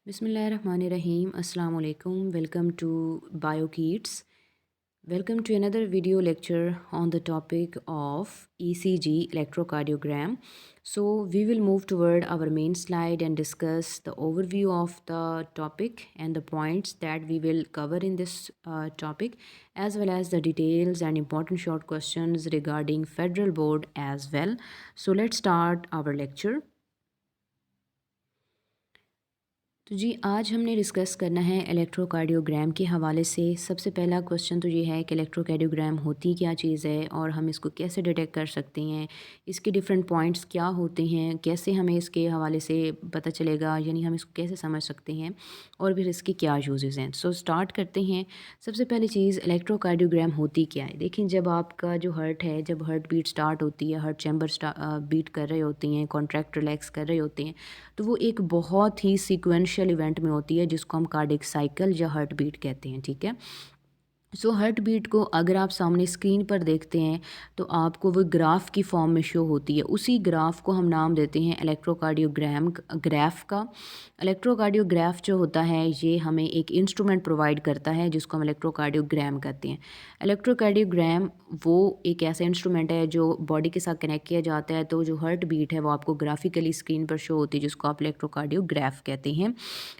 Bismillahirrahmanirrahim. Assalamu alaikum. Welcome to BioKids. Welcome to another video lecture on the topic of ECG electrocardiogram. So we will move toward our main slide and discuss the overview of the topic and the points that we will cover in this topic, as well as the details and important short questions regarding federal board as well. So let's start our lecture. तो जी आज हमने discuss करना है electrocardiogram के हवाले से। सबसे पहला क्वेश्चन तो ये है कि इलेक्ट्रोकार्डियोग्राम होती क्या चीज़ है और हम इसको कैसे डिटेक्ट कर सकते हैं, इसके डिफरेंट पॉइंट्स क्या होते हैं, कैसे हमें इसके हवाले से पता चलेगा, यानी हम इसको कैसे समझ सकते हैं और फिर इसके क्या यूजेस हैं। सो स्टार्ट करते हैं। सबसे पहली चीज़, इलेक्ट्रोकार्डियोग्राम होती क्या है। देखिए, जब आपका जो हार्ट है, जब हार्ट बीट स्टार्ट होती है, हार्ट चैम्बर बीट कर रहे होती हैं, कॉन्ट्रैक्ट रिलैक्स कर रहे होते हैं, तो वो एक बहुत ही सीक्वेंशियल इवेंट में होती है जिसको हम कार्डियक साइकिल या हार्ट बीट कहते हैं। ठीक है। सो हार्ट बीट को अगर आप सामने स्क्रीन पर देखते हैं तो आपको वो ग्राफ की फॉर्म में शो होती है। उसी ग्राफ को हम नाम देते हैं इलेक्ट्रोकार्डियोग्राम ग्राफ का। इलेक्ट्रोकार्डियोग्राफ जो होता है ये हमें एक इंस्ट्रूमेंट प्रोवाइड करता है जिसको हम इलेक्ट्रोकार्डियोग्राम कहते हैं। इलेक्ट्रोकार्डियोग्राम वो एक ऐसा इंस्ट्रूमेंट है जो बॉडी के साथ कनेक्ट किया जाता है, तो जो हार्ट बीट है वो आपको ग्राफिकली स्क्रीन पर शो होती है जिसको आप इलेक्ट्रोकार्डियोग्राफ कहते हैं।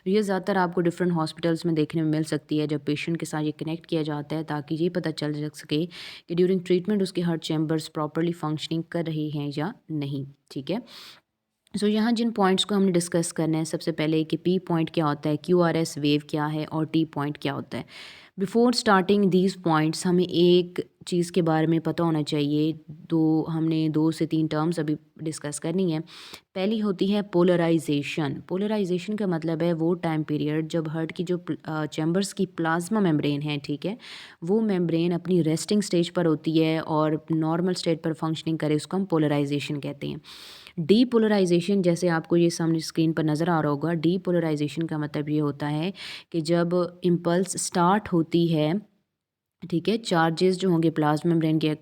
ये ज़्यादातर आपको डिफरेंट हॉस्पिटल्स में देखने में मिल सकती है जब पेशेंट के साथ ये कनेक्ट किया जाता है, ताकि ये पता चल सके कि ड्यूरिंग ट्रीटमेंट उसके हार्ट चैम्बर्स प्रॉपरली फंक्शनिंग कर रही हैं या नहीं। ठीक है। सो यहाँ जिन पॉइंट्स को हमने डिस्कस करना है, सबसे पहले कि पी पॉइंट क्या होता है, क्यू आर एस वेव क्या है और टी पॉइंट क्या होता है। बिफोर स्टार्टिंग दीज पॉइंट्स हमें एक चीज़ के बारे में पता होना चाहिए। हमने 2 से 3 टर्म्स अभी डिस्कस करनी है। पहली होती है पोलराइजेशन। पोलराइजेशन का मतलब है वो टाइम पीरियड जब हार्ट की जो चैम्बर्स की प्लाज्मा मेम्ब्रेन है, ठीक है, वो मेम्ब्रेन अपनी रेस्टिंग स्टेज पर होती है और नॉर्मल स्टेट पर फंक्शनिंग करे, उसको हम पोलराइजेशन कहते हैं। डीपोलराइजेशन, जैसे आपको ये सामने स्क्रीन पर नज़र आ रहा होगा, डीपोलराइजेशन का मतलब ये होता है कि जब इम्पल्स स्टार्ट होती है, ठीक है, चार्जेस जो होंगे प्लाज्मा मेम्ब्रेन के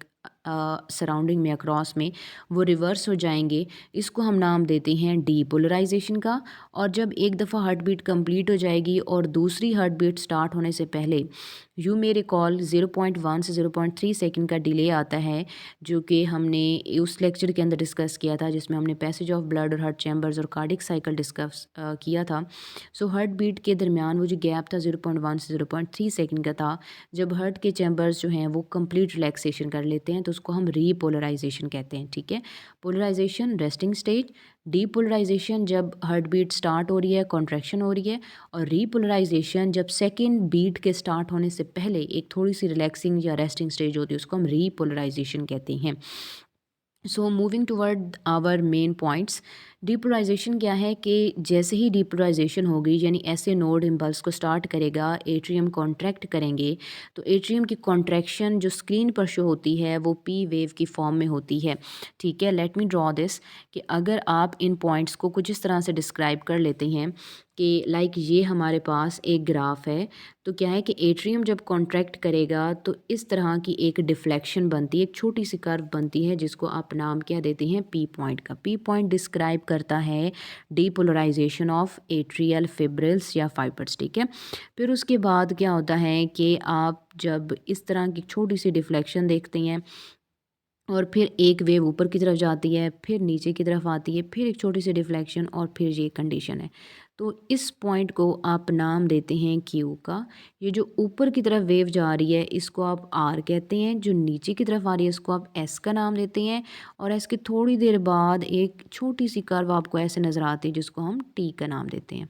सराउंडिंग में, अक्रॉस में, वो रिवर्स हो जाएंगे। इसको हम नाम देते हैं डीपोलराइजेशन का। और जब एक दफ़ा हार्ट बीट कंप्लीट हो जाएगी और दूसरी हार्ट बीट स्टार्ट होने से पहले यू मे रिकॉल 0.1 से 0.3 सेकंड का डिले आता है, जो कि हमने उस लेक्चर के अंदर डिस्कस किया था जिसमें हमने पैसेज ऑफ ब्लड और हार्ट चैम्बर्स और कार्डिक साइकिल डिस्कस किया था। सो हार्ट बीट के दरमियान वो जो गैप था 0.1 से 0.3 सेकंड का था। जब हार्ट के चैम्बर्स जो हैं वो कंप्लीट रिलैक्सेशन कर लेते हैं तो उसको हम रीपोलराइजेशन कहते हैं। ठीक है। पोलराइजेशन रेस्टिंग स्टेज, डीपोलराइजेशन जब हार्ट बीट स्टार्ट हो रही है, कॉन्ट्रैक्शन हो रही है, और रीपोलराइजेशन जब सेकेंड बीट के स्टार्ट होने से पहले एक थोड़ी सी रिलैक्सिंग या रेस्टिंग स्टेज होती है, उसको हम रीपोलराइजेशन कहते हैं। So moving toward our main points, depolarization क्या है कि जैसे ही डीपोलराइजेशन होगी, यानी ऐसे नोड इम्पल्स को स्टार्ट करेगा, एट्रियम कॉन्ट्रैक्ट करेंगे, तो एट्रियम की कॉन्ट्रैक्शन जो स्क्रीन पर शो होती है वो पी वेव की फॉर्म में होती है। ठीक है। लेट मी ड्रॉ दिस, कि अगर आप इन पॉइंट्स को कुछ इस तरह से डिस्क्राइब कर लेते हैं कि लाइक ये हमारे पास एक ग्राफ है, तो क्या है कि एट्रियम जब कॉन्ट्रैक्ट करेगा तो इस तरह की एक डिफ्लेक्शन बनती है, एक छोटी सी कर्व बनती है जिसको आप नाम क्या देते हैं, पी पॉइंट का। पी पॉइंट डिस्क्राइब करता है डीपोलराइजेशन ऑफ एट्रियल फिब्रिल्स या फाइबर्स। ठीक है। फिर उसके बाद क्या होता है कि आप जब इस तरह की छोटी सी डिफ्लेक्शन देखते हैं और फिर एक वेव ऊपर की तरफ जाती है, फिर नीचे की तरफ आती है, फिर एक छोटी सी डिफ्लेक्शन, और फिर ये कंडीशन है, तो इस पॉइंट को आप नाम देते हैं क्यू का। ये जो ऊपर की तरफ वेव जा रही है इसको आप आर कहते हैं, जो नीचे की तरफ आ रही है इसको आप एस का नाम देते हैं, और एस के थोड़ी देर बाद एक छोटी सी कर्व आपको ऐसे नज़र आती है जिसको हम टी का नाम देते हैं।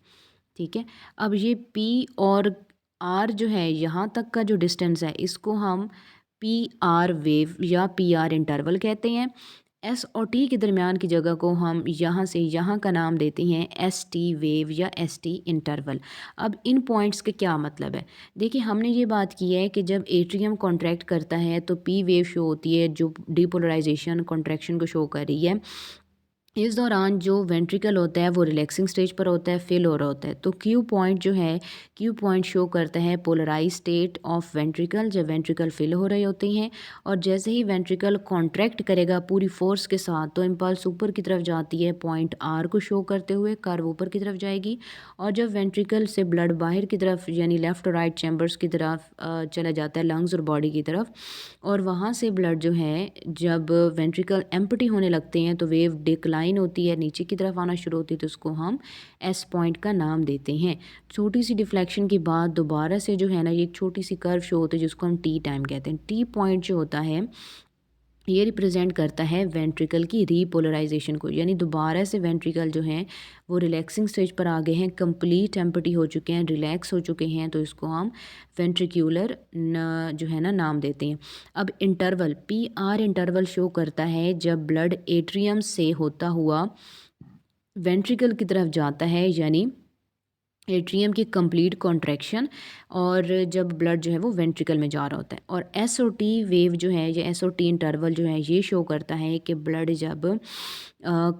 ठीक है। अब ये पी और आर जो है, यहाँ तक का जो डिस्टेंस है, इसको हम पी आर वेव या पी आर इंटरवल कहते हैं। एस और टी के दरमियान की जगह को हम यहाँ से यहाँ का नाम देते हैं एस टी वेव या एस टी इंटरवल। अब इन पॉइंट्स के क्या मतलब है, देखिए हमने ये बात की है कि जब एट्रियम कॉन्ट्रैक्ट करता है तो पी वेव शो होती है जो डीपोलराइजेशन कॉन्ट्रैक्शन को शो कर रही है। इस दौरान जो वेंट्रिकल होता है वो रिलैक्सिंग स्टेज पर होता है, फिल हो रहा होता है। तो क्यू पॉइंट जो है, क्यू पॉइंट शो करता है पोलराइज स्टेट ऑफ वेंट्रिकल, जब वेंट्रिकल फिल हो रहे होते हैं। और जैसे ही वेंट्रिकल कॉन्ट्रैक्ट करेगा पूरी फोर्स के साथ, तो इम्पल्स ऊपर की तरफ जाती है पॉइंट आर को शो करते हुए, कर्व ऊपर की तरफ जाएगी। और जब वेंट्रिकल से ब्लड बाहर की तरफ यानी लेफ़्ट और राइट चैम्बर्स की तरफ चला जाता है, लंग्स और बॉडी की तरफ, और वहाँ से ब्लड जो है जब वेंट्रिकल एम्प्टी होने लगते हैं तो वेव डिक्लाइन होती है, नीचे की तरफ आना शुरू होती है, तो उसको हम एस पॉइंट का नाम देते हैं। छोटी सी डिफ्लेक्शन के बाद दोबारा से जो है ना, ये एक छोटी सी कर्व शो होती है जिसको हम टी टाइम कहते हैं। टी पॉइंट जो होता है ये रिप्रेजेंट करता है वेंट्रिकल की रीपोलराइजेशन को, यानी दोबारा से वेंट्रिकल जो हैं वो रिलैक्सिंग स्टेज पर आ गए हैं, कंप्लीट एम्प्टी हो चुके हैं, रिलैक्स हो चुके हैं, तो इसको हम वेंट्रिक्यूलर जो है ना नाम देते हैं। अब interval, P R interval show करता है जब ब्लड एट्रियम से होता हुआ वेंट्रिकल की तरफ जाता है, यानी एट्रियम की कंप्लीट कॉन्ट्रैक्शन, और जब ब्लड जो है वो वेंट्रिकल में जा रहा होता है। और एस ओ टी वेव जो है, ये एस ओ टी इंटरवल जो है ये शो करता है कि ब्लड जब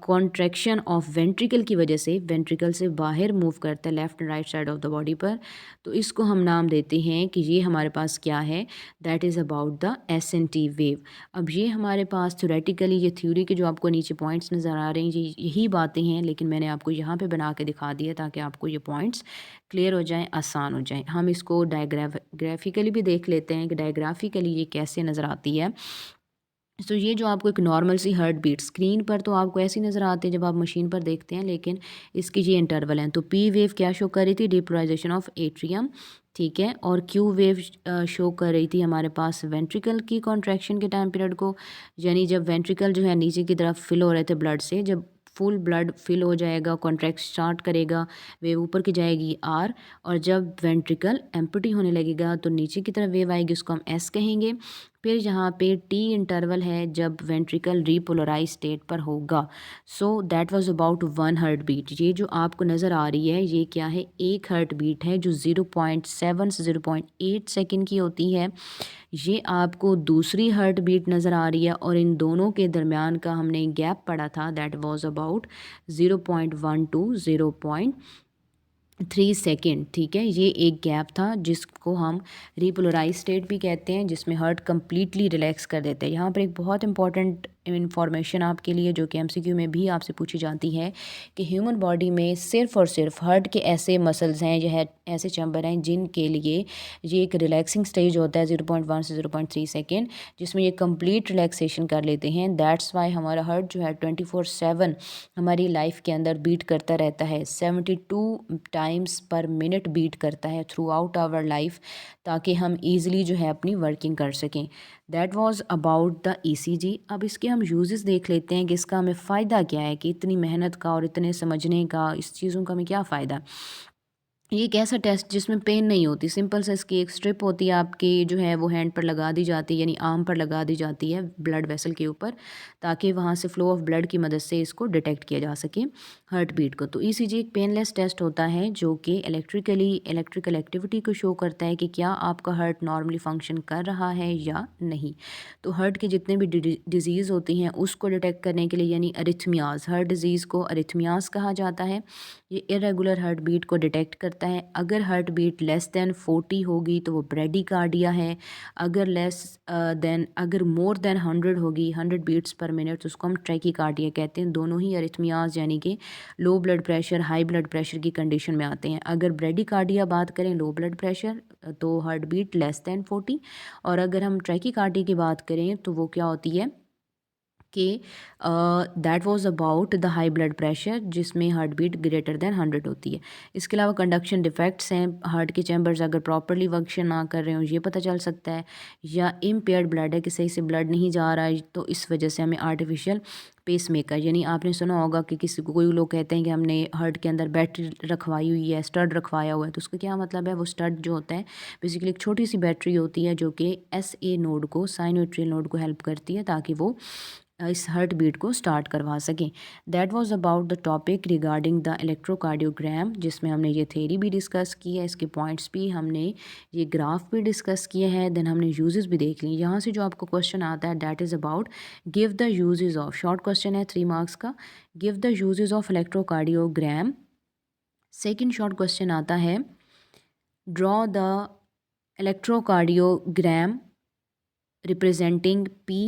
कॉन्ट्रैक्शन ऑफ वेंट्रिकल की वजह से वेंट्रिकल से बाहर मूव करता है left and right side of the body पर, तो इसको हम नाम देते हैं कि ये हमारे पास क्या है, that is about the S N T wave. अब ये हमारे पास थ्योरेटिकली, ये थ्योरी के जो आपको नीचे पॉइंट्स नज़र आ रहे हैं ये यही बातें हैं, लेकिन मैंने आपको यहाँ पे बना के दिखा दिया ताकि आपको ये पॉइंट्स क्लियर हो जाएं, आसान हो जाएं। हम इसको डायग्राफिकली भी देख लेते हैं कि डायग्राफिकली ये कैसे नज़र आती है। तो ये जो आपको एक नॉर्मल सी हार्ट बीट स्क्रीन पर तो आपको ऐसी नज़र आती है जब आप मशीन पर देखते हैं, लेकिन इसकी ये इंटरवल हैं। तो पी वेव क्या शो कर रही थी, डिपोलराइजेशन ऑफ एट्रियम, ठीक है। और क्यू वेव शो कर रही थी हमारे पास वेंट्रिकल की कॉन्ट्रैक्शन के टाइम पीरियड को, यानी जब वेंट्रिकल जो है नीचे की तरफ फिल हो रहे थे ब्लड से, जब फुल ब्लड फिल हो जाएगा, कॉन्ट्रैक्ट स्टार्ट करेगा, वेव ऊपर की जाएगी आर, और जब वेंट्रिकल एम्प्टी होने लगेगा तो नीचे की तरफ वेव आएगी, उसको हम एस कहेंगे। फिर यहाँ पे टी इंटरवल है जब वेंट्रिकल रीपोलराइज स्टेट पर होगा। So that was about 1 heart beat. ये जो आपको नज़र आ रही है ये क्या है, एक हार्ट बीट है जो 0.7 से 0.8 सेकंड की होती है। ये आपको दूसरी हार्ट बीट नज़र आ रही है, और इन दोनों के दरमियान का हमने गैप पढ़ा था, that was about 0.1 to 0.3 second, ठीक है। ये एक गैप था जिसको हम रीपोलराइज स्टेट भी कहते हैं, जिसमें हार्ट कम्प्लीटली रिलैक्स कर देते हैं। यहाँ पर एक बहुत इंपॉर्टेंट इन्फॉर्मेशन आपके लिए जो कि एमसीक्यू में भी आपसे पूछी जाती है कि ह्यूमन बॉडी में सिर्फ और सिर्फ हार्ट के ऐसे मसल्स हैं, यह ऐसे चैम्बर हैं जिनके लिए ये एक रिलैक्सिंग स्टेज होता है 0.1 से 0.3 सेकेंड, जिसमें ये कंप्लीट रिलैक्सेशन कर लेते हैं। दैट्स वाई हमारा हार्ट जो है 24/7 हमारी लाइफ के अंदर बीट करता रहता है, 72 टाइम्स पर मिनट बीट करता है थ्रू आउट आवर लाइफ, ताकि हम ईज़िली जो है अपनी वर्किंग कर सकें। That was about the ECG. अब इसके हम यूजेस देख लेते हैं कि इसका हमें फ़ायदा क्या है, कि इतनी मेहनत का और इतने समझने का, इस चीज़ों का हमें क्या फ़ायदा। ये एक ऐसा टेस्ट जिसमें पेन नहीं होती, सिंपल सा इसकी एक स्ट्रिप होती है आपकी जो है वो हैंड पर लगा दी जाती है, यानी आर्म पर लगा दी जाती है ब्लड वेसल के ऊपर, ताकि वहाँ से फ्लो ऑफ ब्लड की मदद से इसको डिटेक्ट किया जा सके हार्ट बीट को। तो ईसीजी एक पेनलेस टेस्ट होता है जो कि इलेक्ट्रिकल एक्टिविटी को शो करता है कि क्या आपका हार्ट नॉर्मली फंक्शन कर रहा है या नहीं। तो हार्ट के जितने भी डिजीज़ होती हैं उसको डिटेक्ट करने के लिए, यानी अरिथमियाज, हार्ट डिजीज़ को अरिथमियाज कहा जाता है, ये इरेगुलर हार्ट बीट को डिटेक्ट करता है। अगर हार्ट बीट लेस दैन 40 होगी तो वो ब्रेडिकार्डिया है, अगर मोर देन 100 होगी, 100 बीट्स पर मिनट, तो उसको हम ट्रैकीकार्डिया कहते हैं। दोनों ही अरिथमियाज यानी कि low blood pressure, high blood pressure की कंडीशन में आते हैं। अगर ब्रेडिकार्डिया बात करें, लो ब्लड प्रेशर, तो हार्ट बीट लेस दैन 40, और अगर हम ट्रैकीकार्डिया की बात करें तो वो क्या होती है कि that was about the high blood pressure, जिसमें हार्ट बीट ग्रेटर देन 100 होती है। इसके अलावा कंडक्शन डिफेक्ट्स हैं, हार्ट के चैम्बर्स अगर प्रॉपरली फंक्शन ना कर रहे हो ये पता चल सकता है, या इम्पेयर्ड ब्लड है कि सही से ब्लड नहीं जा रहा है, तो इस वजह से हमें आर्टिफिशियल पेसमेकर, यानी आपने सुना होगा कि किसी को, कोई लोग कहते हैं कि हमने हार्ट के अंदर बैटरी रखवाई हुई है, स्टड रखवाया हुआ है, तो उसका क्या मतलब है, वो स्टड जो होता है बेसिकली एक छोटी सी बैटरी होती है जो कि एस ए नोड को, साइनोट्रियल नोड को हेल्प करती है ताकि वो इस हार्ट बीट को स्टार्ट करवा सकें। That was about the topic regarding the electrocardiogram, जिसमें हमने ये थ्योरी भी डिस्कस की है, इसके पॉइंट्स भी हमने ये ग्राफ भी डिस्कस किए हैं, देन हमने यूजेस भी देख लिए। यहाँ से जो आपको क्वेश्चन आता है that is about give the uses of, short question है 3 मार्क्स का, give the uses of electrocardiogram. Second short question आता है draw the electrocardiogram representing P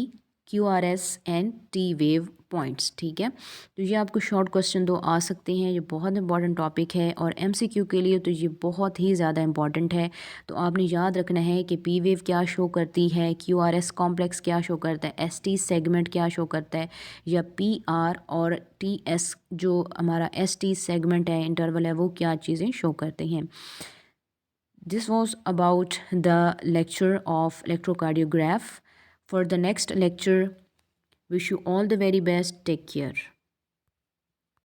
Q R S and T wave points. ठीक है, तो ये आपको शॉर्ट क्वेश्चन दो आ सकते हैं। ये बहुत इंपॉर्टेंट टॉपिक है और एमसीक्यू के लिए तो ये बहुत ही ज़्यादा इंपॉर्टेंट है। तो आपने याद रखना है कि पी वेव क्या शो करती है, क्यू आर एस कॉम्प्लेक्स क्या शो करता है, एस टी सेगमेंट क्या शो करता है, या पी आर और टी एस जो हमारा एस टी सेगमेंट है, इंटरवल है, वो क्या चीज़ें शो करते हैं। This was about the lecture of electrocardiograph. For the next lecture, wish you all the very best. Take care.